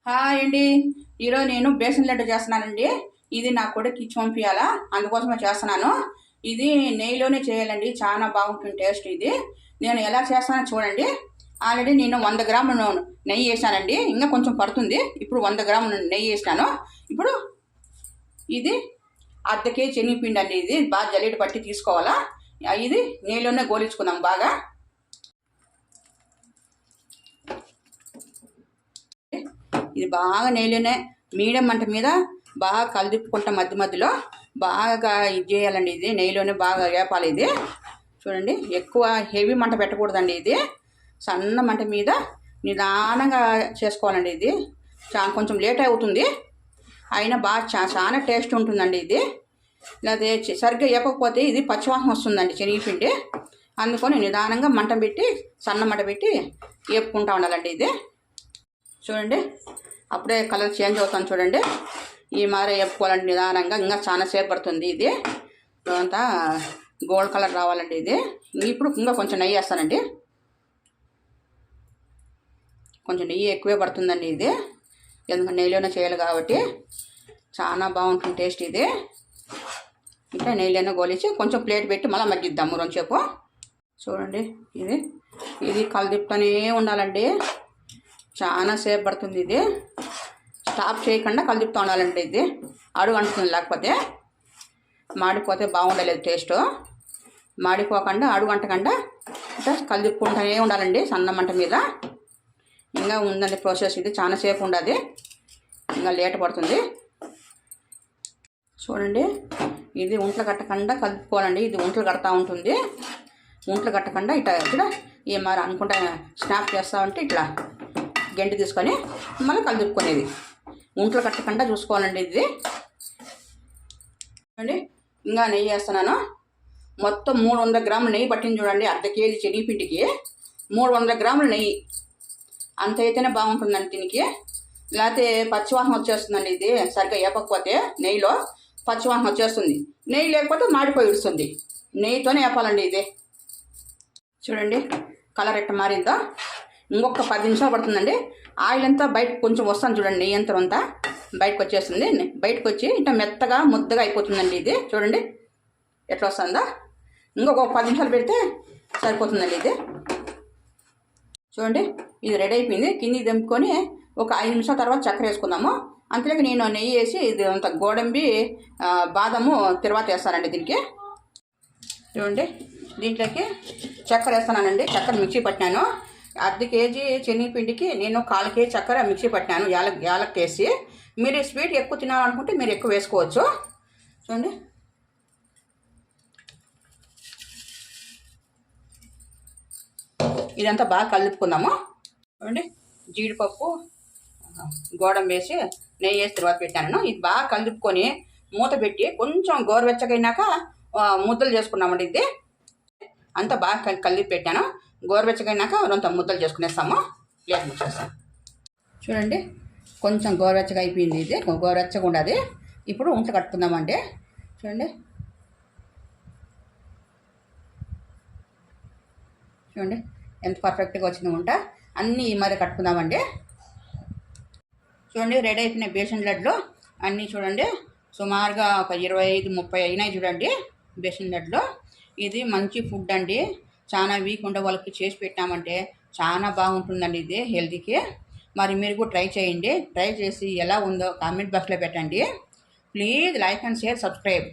Hi అండి. ఈరోజు నేను బేసన్ లడ్డు చేస్తున్నానండి. ఇది నా కొడుకు ఇచ్చి పంపించాలా, అందుకోసమే చేస్తున్నాను. ఇది నెయ్యిలోనే చేయాలండి, చాలా బాగుంటుంది టేస్ట్. ఇది నేను ఎలా చేస్తానో చూడండి. ఆల్రెడీ నేను 100 గ్రాములు నెయ్యి వేసానండి, ఇంకా కొంచెం పడుతుంది. ఇప్పుడు 100 గ్రాములు నెయ్యి వేసాను. ఇప్పుడు ఇది అర్ధ కేజీ శనగపిండి అండి. ఇది బాగా జల్లెడ పట్టి తీసుకోవాలా. ఇది నెయ్యిలోనే గోలించుకుందాం బాగా. ఇది బాగా నెయ్యిలోనే మీడియం మంట మీద బాగా కలిదిప్పుకుంటాం. మధ్య మధ్యలో బాగా ఇది చేయాలండి. ఇది నెయ్యిలోనే బాగా వేపాలి. ఇది చూడండి, ఎక్కువ హెవీ మంట పెట్టకూడదండి. ఇది సన్న మంట మీద నిదానంగా చేసుకోవాలండి. ఇది కొంచెం లేట్ అవుతుంది, అయినా బాగా చాలా టేస్ట్ ఉంటుందండి. ఇది లేదా సరిగ్గా వేపకపోతే ఇది పచ్చివాసన వస్తుందండి శనగపిండి. అందుకని నిదానంగా మంట పెట్టి, సన్న మంట పెట్టి వేపుకుంటా ఉండాలండి. ఇది చూడండి, అప్పుడే కలర్ చేంజ్ అవుతాను చూడండి. ఈ మారే వేపుకోవాలంటే నిదానంగా, ఇంకా చాలా సేపు పడుతుంది. ఇది అంతా గోల్డ్ కలర్ రావాలండి. ఇది ఇప్పుడు ఇంకా కొంచెం నెయ్యి వేస్తానండి. కొంచెం నెయ్యి ఎక్కువే పడుతుందండి. ఇది ఎందుకంటే నెయ్యిలోనే చేయాలి కాబట్టి చాలా బాగుంటుంది టేస్ట్. ఇది ఇంకా నెయ్యిలోనే గోలించి కొంచెం ప్లేట్ పెట్టి మళ్ళీ మగ్గిద్దాము రెండుసేపు. చూడండి, ఇది కలదిప్పుతూనే ఉండాలండి, చాలా సేపు పడుతుంది. ఇది స్టాప్ చేయకుండా కలిదిప్పుతూ ఉండాలండి. ఇది అడుగు అంటుతుంది, లేకపోతే మాడిపోతే బాగుండలేదు టేస్ట్. మాడిపోకుండా అడుగు అంటకుండా ఇట్లా కలిదిప్పుకుంటూనే ఉండాలండి సన్న మంట మీద. ఇంకా ఉందండి ప్రాసెస్. ఇది చాలా సేపు ఉండదు, ఇంకా లేట్ పడుతుంది. చూడండి, ఇది ఉంటలు కట్టకుండా కలుపుకోవాలండి. ఇది ఉంటలు కడతా ఉంటుంది. ఉంటలు కట్టకుండా ఇట్లా ఏ మరి అనుకుంటా స్నాప్ చేస్తూ ఉంటే ఇట్లా గంటి తీసుకొని మళ్ళీ కలిదిప్పుకునేది. ఉంటలు కట్టకుండా చూసుకోవాలండి. ఇది చూడండి, ఇంకా నెయ్యి వేస్తున్నాను. మొత్తం 300 గ్రాముల నెయ్యి పట్టింది చూడండి. అర్ధ కేజీ శనగపిండికి 300 గ్రాముల నెయ్యి. అంత అయితేనే బాగుంటుందండి దీనికి, లేకపోతే పచ్చివాసన వచ్చేస్తుందండి. ఇది సరిగ్గా వేపకపోతే నెయ్యిలో పచ్చివాసన వచ్చేస్తుంది. నెయ్యి లేకపోతే మాడిపోయి ఇస్తుంది. నెయ్యితోనే వేపాలండి. ఇది చూడండి, కలర్ ఎట్ట మారిందో. ఇంకొక 10 నిమిషాలు పడుతుందండి. ఆయిల్ అంతా బయటకు కొంచెం వస్తాను చూడండి. నెయ్యి అంతా బయటకు వచ్చేస్తుంది. బయటకు వచ్చి ఇట్లా మెత్తగా ముద్దగా అయిపోతుందండి. ఇది చూడండి ఎట్లా వస్తుందా. ఇంకొక 10 నిమిషాలు పెడితే సరిపోతుందండి. ఇది చూడండి, ఇది రెడీ అయిపోయింది. కింది దింపుకొని ఒక 5 నిమిషాల తర్వాత చక్కెర వేసుకుందాము. అంతలోకి నేను నెయ్యి వేసి ఇది అంత గోడంబి బాదము తర్వాత వేస్తానండి. దీనికి చూడండి, దీంట్లోకి చక్కెర వేస్తున్నానండి. చక్కెర మిక్సీ పట్టినాను. అర్ధ కేజీ శనగపిండికి నేను 1/4 కేజీ చక్కెర మిక్సీ పట్టినాను, యాలక్ వేసి. మీరు స్వీట్ ఎక్కువ తినాలనుకుంటే మీరు ఎక్కువ వేసుకోవచ్చు. చూడండి, ఇదంతా బాగా కలుపుకుందాము. చూడండి, జీడిపప్పు గోడం వేసి నెయ్యి వేసి తర్వాత పెట్టాను. ఇది బాగా కలుపుకొని మూత పెట్టి కొంచెం గోరువెచ్చగైనాక ముద్దలు చేసుకున్నామండి. ఇది అంతా బాగా కలిపి పెట్టాను. గోరువెచ్చగైనాక కొంత ముద్దలు చేసుకునేస్తాము. ప్లేట్ ముచ్చేస్తాం. చూడండి, కొంచెం గోరువెచ్చగా అయిపోయింది. ఇది గోరువెచ్చగా ఉండదు. ఇప్పుడు ఉంట కట్టుకుందామండి. చూడండి చూడండి ఎంత పర్ఫెక్ట్గా వచ్చింది ఉంట. అన్నీ మరి కట్టుకుందామండి. చూడండి, రెడీ అయిపోయిన బేసన్ లడ్లు అన్నీ చూడండి. సుమారుగా ఒక 25-30 అయినాయి చూడండి బేసన్ లడ్లు. ఇది మంచి ఫుడ్ అండి. చాలా వీక్ ఉండే వాళ్ళకి చేసి పెట్టామంటే చాలా బాగుంటుందండి. ఇది హెల్తీకి. మరి మీరు కూడా ట్రై చేయండి. ట్రై చేసి ఎలా ఉందో కామెంట్ బాక్స్లో పెట్టండి. Please like and share, subscribe.